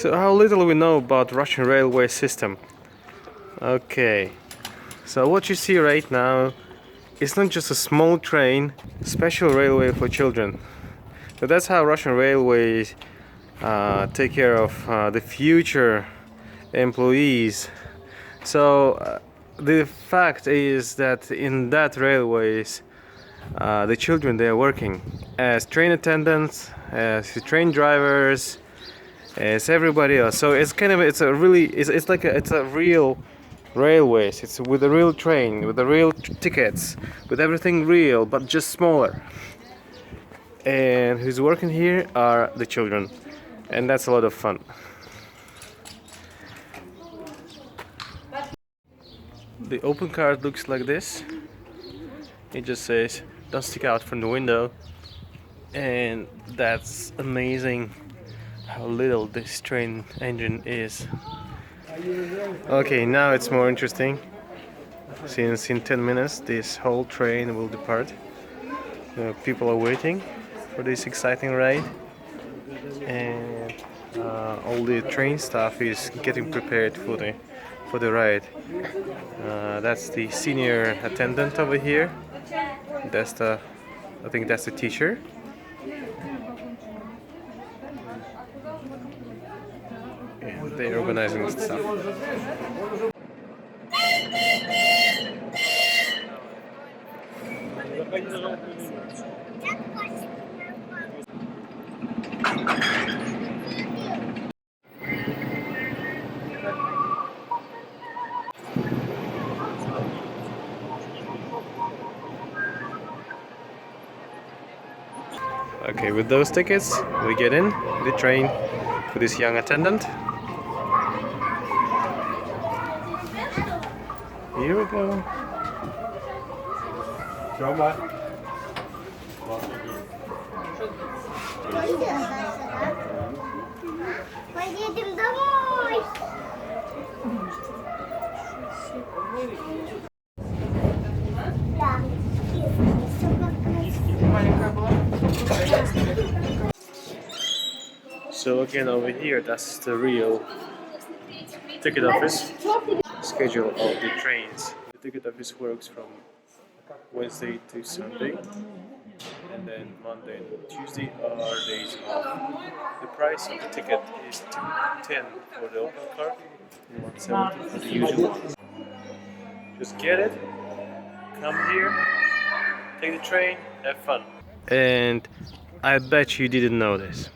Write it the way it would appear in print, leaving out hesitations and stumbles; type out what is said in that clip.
So how little we know about Russian railway system. Okay, so what you see right now is not just a small train, special railway for children. So that's how Russian railways take care of the future employees. So the fact is that in that railways, the children, they are working as train attendants, as train drivers, as everybody else. So it's kind of it's a real railways. It's with a real train, with the real tickets, with everything real, but just smaller. And who's working here are the children, and that's a lot of fun. The open card looks like this. It just says don't stick out from the window, and that's amazing how little this train engine is. Okay, now it's more interesting, since in 10 minutes this whole train will depart. People are waiting for this exciting ride, and all the train staff is getting prepared for the ride. That's the senior attendant over here. I think that's the teacher. And they're organizing the stuff. Okay, with those tickets, we get in the train with this young attendant. Here we go. Поедем домой. So again, over here, that's the real ticket office. Schedule of the trains. The ticket office works from Wednesday to Sunday, and then Monday and Tuesday are days off. The price of the ticket is $210 for the open card and $170 for the usual one. Just get it, come here, take the train, have fun. And I bet you didn't know this.